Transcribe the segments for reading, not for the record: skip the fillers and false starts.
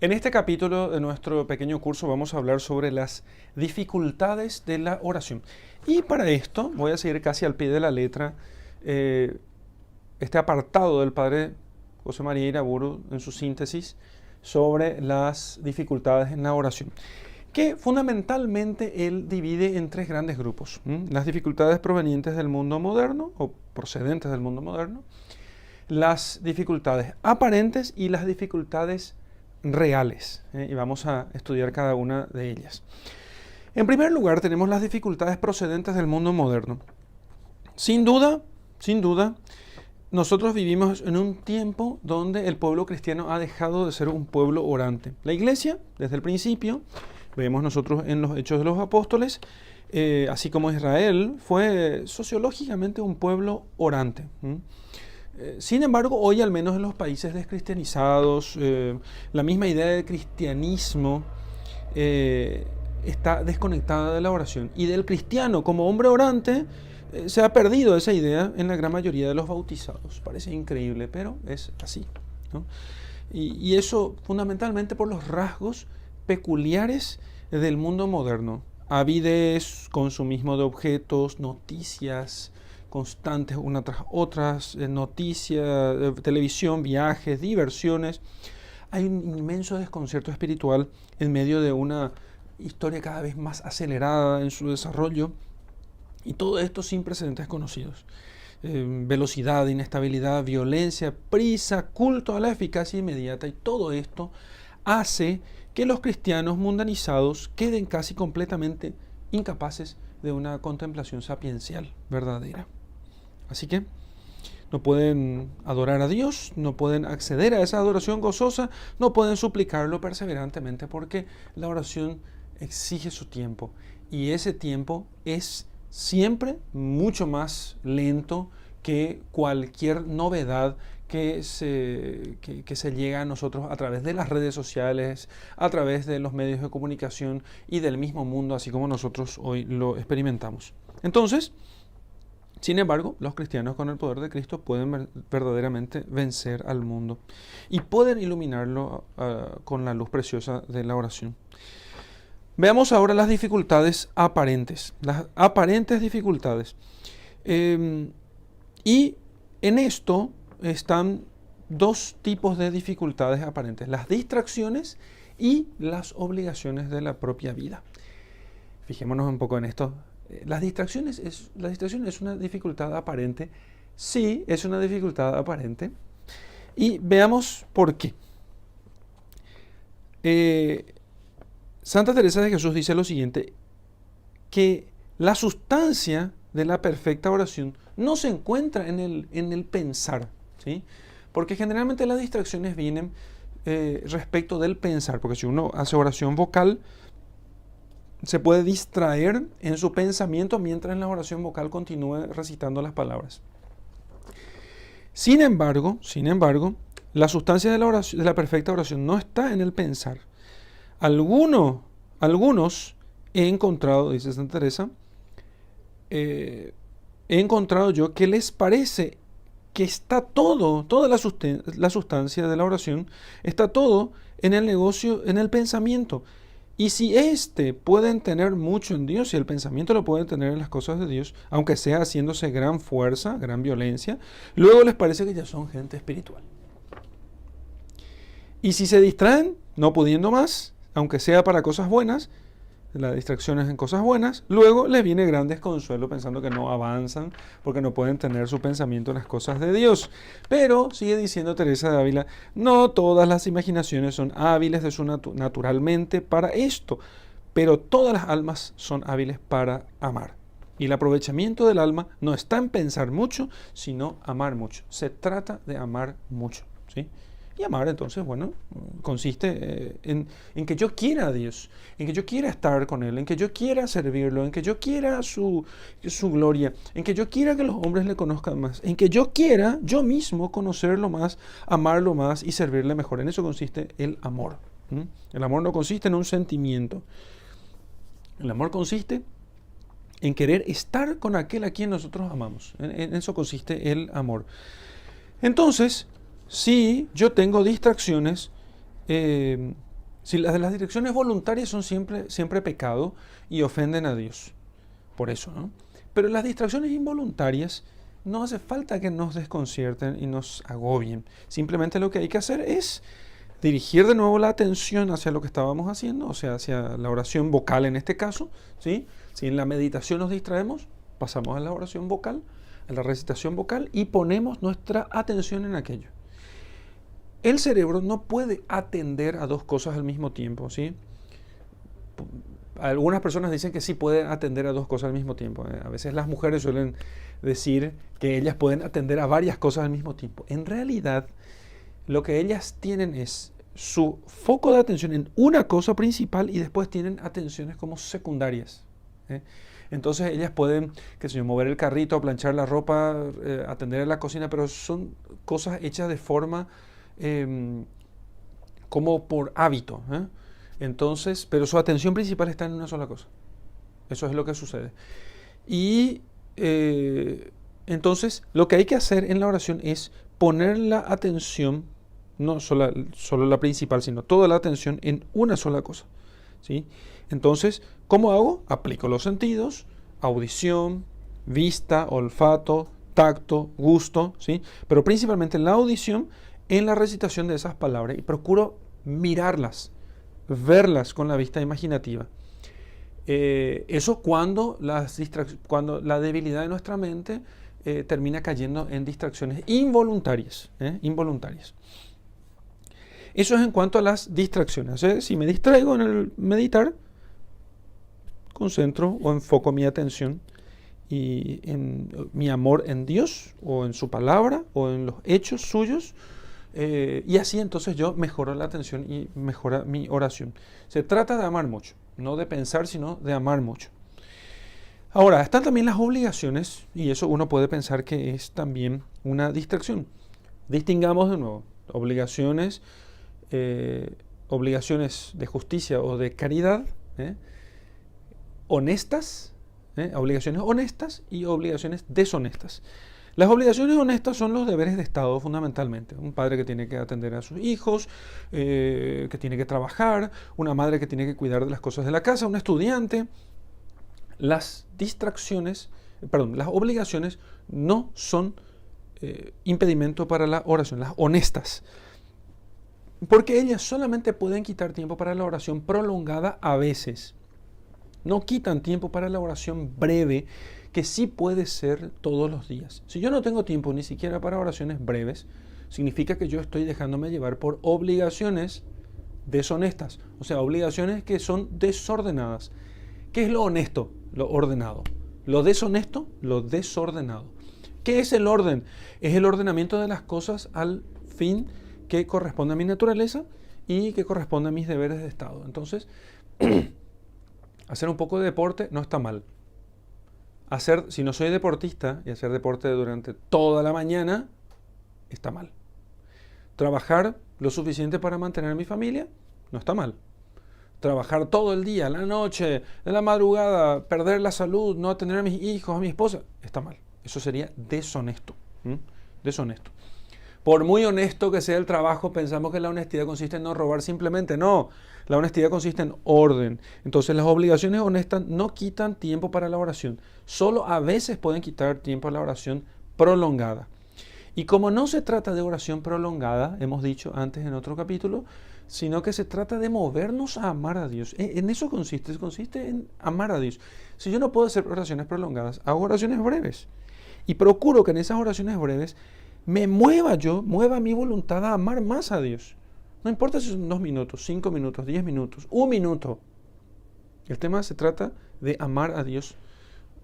En este capítulo de nuestro pequeño curso vamos a hablar sobre las dificultades de la oración. Y para esto voy a seguir casi al pie de la letra este apartado del padre José María Iraburu en su síntesis sobre las dificultades en la oración, que fundamentalmente él divide en tres grandes grupos. Las dificultades provenientes del mundo moderno o procedentes del mundo moderno, las dificultades aparentes y las dificultades reales. Y vamos a estudiar cada una de ellas. En primer lugar, tenemos las dificultades procedentes del mundo moderno. Sin duda, nosotros vivimos en un tiempo donde el pueblo cristiano ha dejado de ser un pueblo orante. La iglesia, desde el principio, vemos nosotros en los Hechos de los Apóstoles, así como Israel, fue sociológicamente un pueblo orante. Sin embargo, hoy al menos en los países descristianizados, la misma idea de cristianismo está desconectada de la oración. Y del cristiano como hombre orante se ha perdido esa idea en la gran mayoría de los bautizados. Parece increíble, pero es así, ¿no? Y eso fundamentalmente por los rasgos peculiares del mundo moderno. Avidez, consumismo de objetos, noticias constantes una tras otras, noticias, televisión, viajes, diversiones. Hay un inmenso desconcierto espiritual en medio de una historia cada vez más acelerada en su desarrollo, y todo esto sin precedentes conocidos. Velocidad, inestabilidad, violencia, prisa, culto a la eficacia inmediata, y todo esto hace que los cristianos mundanizados queden casi completamente incapaces de una contemplación sapiencial verdadera. Así que no pueden adorar a Dios, no pueden acceder a esa adoración gozosa, no pueden suplicarlo perseverantemente, porque la oración exige su tiempo, y ese tiempo es siempre mucho más lento que cualquier novedad que se llega a nosotros a través de las redes sociales, a través de los medios de comunicación y del mismo mundo, así como nosotros hoy lo experimentamos. Entonces, sin embargo, los cristianos con el poder de Cristo pueden verdaderamente vencer al mundo y pueden iluminarlo con la luz preciosa de la oración. Veamos ahora las dificultades aparentes, las aparentes dificultades. Y en esto están dos tipos de dificultades aparentes: las distracciones y las obligaciones de la propia vida. Fijémonos un poco en esto. La distracción es una dificultad aparente. Sí, es una dificultad aparente. Y veamos por qué. Santa Teresa de Jesús dice lo siguiente, que la sustancia de la perfecta oración no se encuentra en el pensar, ¿sí? Porque generalmente las distracciones vienen respecto del pensar, porque si uno hace oración vocal, se puede distraer en su pensamiento mientras en la oración vocal continúe recitando las palabras. Sin embargo, la sustancia de la perfecta oración no está en el pensar. Algunos he encontrado, dice Santa Teresa, he encontrado yo que les parece que está toda la sustancia de la oración, está todo en el negocio, en el pensamiento. Y si pueden tener mucho en Dios, si el pensamiento lo pueden tener en las cosas de Dios, aunque sea haciéndose gran fuerza, gran violencia, luego les parece que ya son gente espiritual. Y si se distraen, no pudiendo más, aunque sea para cosas buenas, la distracción es en cosas buenas, luego les viene gran desconsuelo pensando que no avanzan porque no pueden tener su pensamiento en las cosas de Dios. Pero, sigue diciendo Teresa de Ávila, no todas las imaginaciones son hábiles naturalmente para esto, pero todas las almas son hábiles para amar. Y el aprovechamiento del alma no está en pensar mucho, sino amar mucho. Se trata de amar mucho, ¿sí? Y amar, entonces, bueno, consiste en que yo quiera a Dios, en que yo quiera estar con Él, en que yo quiera servirlo, en que yo quiera su gloria, en que yo quiera que los hombres le conozcan más, en que yo quiera yo mismo conocerlo más, amarlo más y servirle mejor. En eso consiste el amor. El amor no consiste en un sentimiento. El amor consiste en querer estar con aquel a quien nosotros amamos. En eso consiste el amor. Entonces, si yo tengo distracciones, Si las distracciones voluntarias son siempre pecado y ofenden a Dios. Por eso, ¿no? Pero las distracciones involuntarias no hace falta que nos desconcierten y nos agobien. Simplemente lo que hay que hacer es dirigir de nuevo la atención hacia lo que estábamos haciendo, o sea, hacia la oración vocal en este caso, ¿sí? Si en la meditación nos distraemos, pasamos a la oración vocal, a la recitación vocal y ponemos nuestra atención en aquello. El cerebro no puede atender a dos cosas al mismo tiempo, ¿sí? Algunas personas dicen que sí pueden atender a dos cosas al mismo tiempo. A veces las mujeres suelen decir que ellas pueden atender a varias cosas al mismo tiempo. En realidad, lo que ellas tienen es su foco de atención en una cosa principal y después tienen atenciones como secundarias. Entonces ellas pueden, qué sé yo, mover el carrito, planchar la ropa, atender a la cocina, pero son cosas hechas de forma como por hábito. Entonces, pero su atención principal está en una sola cosa. Eso es lo que sucede. Y entonces, lo que hay que hacer en la oración es poner la atención, no solo la principal, sino toda la atención en una sola cosa, ¿sí? Entonces, ¿cómo hago? Aplico los sentidos, audición, vista, olfato, tacto, gusto, ¿sí? Pero principalmente la audición en la recitación de esas palabras y procuro mirarlas, verlas con la vista imaginativa. Eso cuando la debilidad de nuestra mente termina cayendo en distracciones involuntarias. Eso es en cuanto a las distracciones. Si me distraigo en el meditar, concentro o enfoco mi atención y en mi amor en Dios o en su palabra o en los hechos suyos. Y así entonces yo mejoro la atención y mejora mi oración. Se trata de amar mucho, no de pensar, sino de amar mucho. Ahora, están también las obligaciones, y eso uno puede pensar que es también una distracción. Distingamos de nuevo, obligaciones de justicia o de caridad, honestas, obligaciones honestas y obligaciones deshonestas. Las obligaciones honestas son los deberes de Estado fundamentalmente. Un padre que tiene que atender a sus hijos, que tiene que trabajar, una madre que tiene que cuidar de las cosas de la casa, un estudiante. Las obligaciones no son impedimento para la oración, las honestas. Porque ellas solamente pueden quitar tiempo para la oración prolongada a veces. No quitan tiempo para la oración breve, que sí puede ser todos los días. Si yo no tengo tiempo ni siquiera para oraciones breves, significa que yo estoy dejándome llevar por obligaciones deshonestas, o sea, obligaciones que son desordenadas. ¿Qué es lo honesto? Lo ordenado. Lo deshonesto, lo desordenado. ¿Qué es el orden? Es el ordenamiento de las cosas al fin que corresponde a mi naturaleza y que corresponde a mis deberes de Estado. Entonces, hacer un poco de deporte no está mal. Si no soy deportista y hacer deporte durante toda la mañana, está mal. Trabajar lo suficiente para mantener a mi familia, no está mal. Trabajar todo el día, la noche, en la madrugada, perder la salud, no atender a mis hijos, a mi esposa, está mal. Eso sería deshonesto. Deshonesto. Por muy honesto que sea el trabajo, pensamos que la honestidad consiste en no robar simplemente. No, la honestidad consiste en orden. Entonces las obligaciones honestas no quitan tiempo para la oración. Solo a veces pueden quitar tiempo a la oración prolongada. Y como no se trata de oración prolongada, hemos dicho antes en otro capítulo, sino que se trata de movernos a amar a Dios. En eso consiste en amar a Dios. Si yo no puedo hacer oraciones prolongadas, hago oraciones breves. Y procuro que en esas oraciones breves mueva mi voluntad a amar más a Dios. No importa si son 2 minutos, 5 minutos, 10 minutos, 1 minuto. El tema se trata de amar a Dios,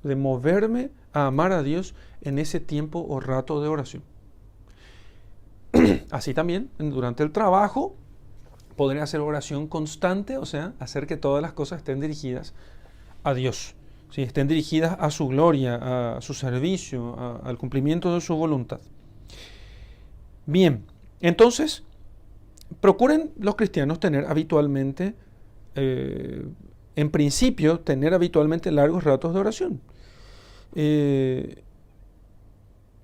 de moverme a amar a Dios en ese tiempo o rato de oración. Así también, durante el trabajo, podré hacer oración constante, o sea, hacer que todas las cosas estén dirigidas a Dios, ¿sí? Estén dirigidas a su gloria, a su servicio, al cumplimiento de su voluntad. Bien, entonces, procuren los cristianos tener habitualmente, en principio, tener habitualmente largos ratos de oración.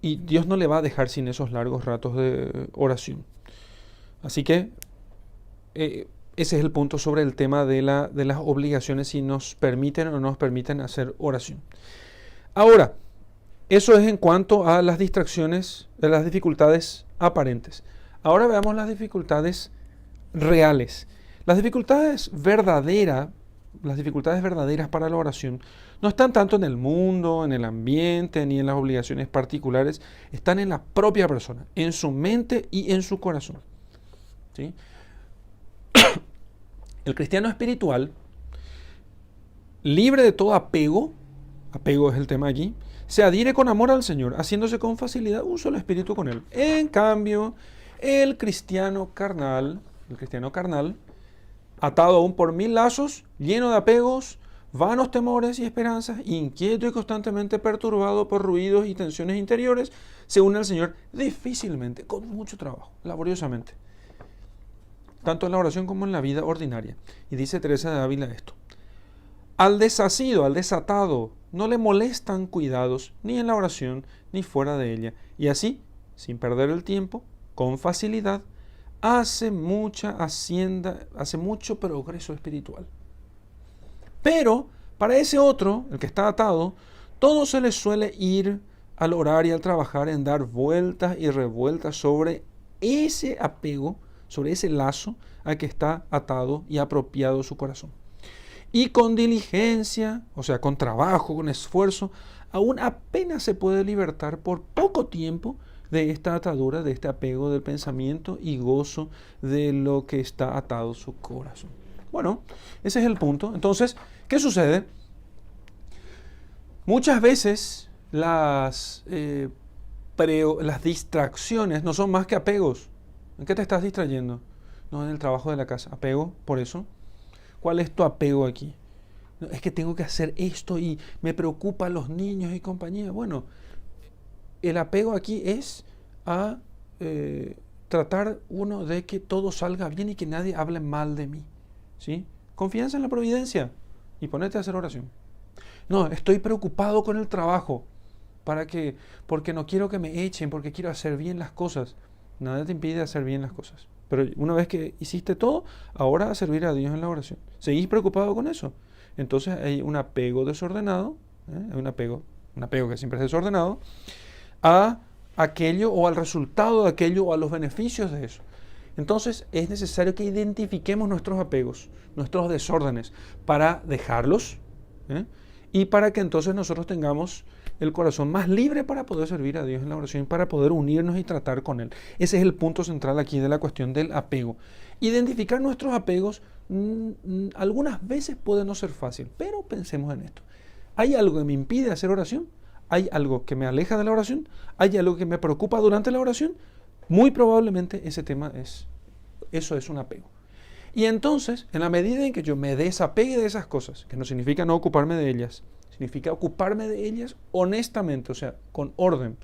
Y Dios no le va a dejar sin esos largos ratos de oración. Así que ese es el punto sobre el tema de las obligaciones, si nos permiten o no nos permiten hacer oración. Ahora, eso es en cuanto a las distracciones, de las dificultades aparentes. Ahora veamos las dificultades reales. Las dificultades verdaderas para la oración no están tanto en el mundo, en el ambiente, ni en las obligaciones particulares, están en la propia persona, en su mente y en su corazón. ¿Sí? El cristiano espiritual, libre de todo apego es el tema aquí, se adhiere con amor al Señor, haciéndose con facilidad un solo espíritu con Él. En cambio, el cristiano carnal, atado aún por 1000 lazos, lleno de apegos, vanos temores y esperanzas, inquieto y constantemente perturbado por ruidos y tensiones interiores, se une al Señor difícilmente, con mucho trabajo, laboriosamente, tanto en la oración como en la vida ordinaria. Y dice Teresa de Ávila esto: al desasido, al desatado, no le molestan cuidados ni en la oración ni fuera de ella, y así, sin perder el tiempo, con facilidad, hace mucho progreso espiritual. Pero para ese otro, el que está atado, todo se le suele ir al orar y al trabajar en dar vueltas y revueltas sobre ese apego, sobre ese lazo a que está atado y apropiado su corazón. Y con diligencia, o sea, con trabajo, con esfuerzo, aún apenas se puede libertar por poco tiempo de esta atadura, de este apego del pensamiento y gozo de lo que está atado su corazón. Bueno, ese es el punto. Entonces, ¿qué sucede? Muchas veces las distracciones no son más que apegos. ¿En qué te estás distrayendo? No, en el trabajo de la casa. ¿Apego por eso? ¿Cuál es tu apego aquí? No, es que tengo que hacer esto y me preocupan los niños y compañía. Bueno, el apego aquí es a tratar uno de que todo salga bien y que nadie hable mal de mí. ¿Sí? Confianza en la providencia y ponete a hacer oración. No, estoy preocupado con el trabajo porque no quiero que me echen, porque quiero hacer bien las cosas. Nada te impide hacer bien las cosas. Pero una vez que hiciste todo, ahora a servir a Dios en la oración. ¿Seguís preocupado con eso? Entonces hay un apego desordenado, hay un apego que siempre es desordenado, a aquello o al resultado de aquello o a los beneficios de eso. Entonces es necesario que identifiquemos nuestros apegos, nuestros desórdenes, para dejarlos y para que entonces nosotros tengamos el corazón más libre para poder servir a Dios en la oración, para poder unirnos y tratar con Él. Ese es el punto central aquí de la cuestión del apego. Identificar nuestros apegos algunas veces puede no ser fácil, pero pensemos en esto. ¿Hay algo que me impide hacer oración? ¿Hay algo que me aleja de la oración? ¿Hay algo que me preocupa durante la oración? Muy probablemente eso es un apego. Y entonces, en la medida en que yo me desapegue de esas cosas, que no significa no ocuparme de ellas, significa ocuparme de ellas honestamente, o sea, con orden,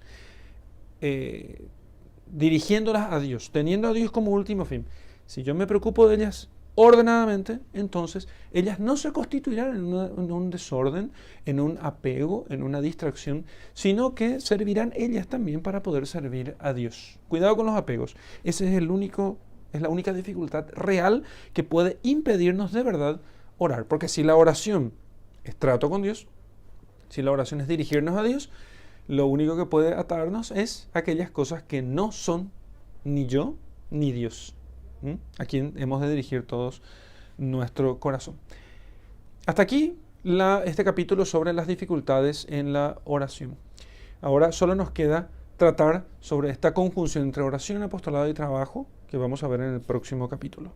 dirigiéndolas a Dios, teniendo a Dios como último fin. Si yo me preocupo de ellas ordenadamente, entonces ellas no se constituirán en un desorden, en un apego, en una distracción, sino que servirán ellas también para poder servir a Dios. Cuidado con los apegos. Ese es la única dificultad real que puede impedirnos de verdad orar. Porque si la oración es trato con Dios, si la oración es dirigirnos a Dios, lo único que puede atarnos es aquellas cosas que no son ni yo ni Dios, a quien hemos de dirigir todos nuestro corazón. Hasta aquí este capítulo sobre las dificultades en la oración. Ahora solo nos queda tratar sobre esta conjunción entre oración, apostolado y trabajo que vamos a ver en el próximo capítulo.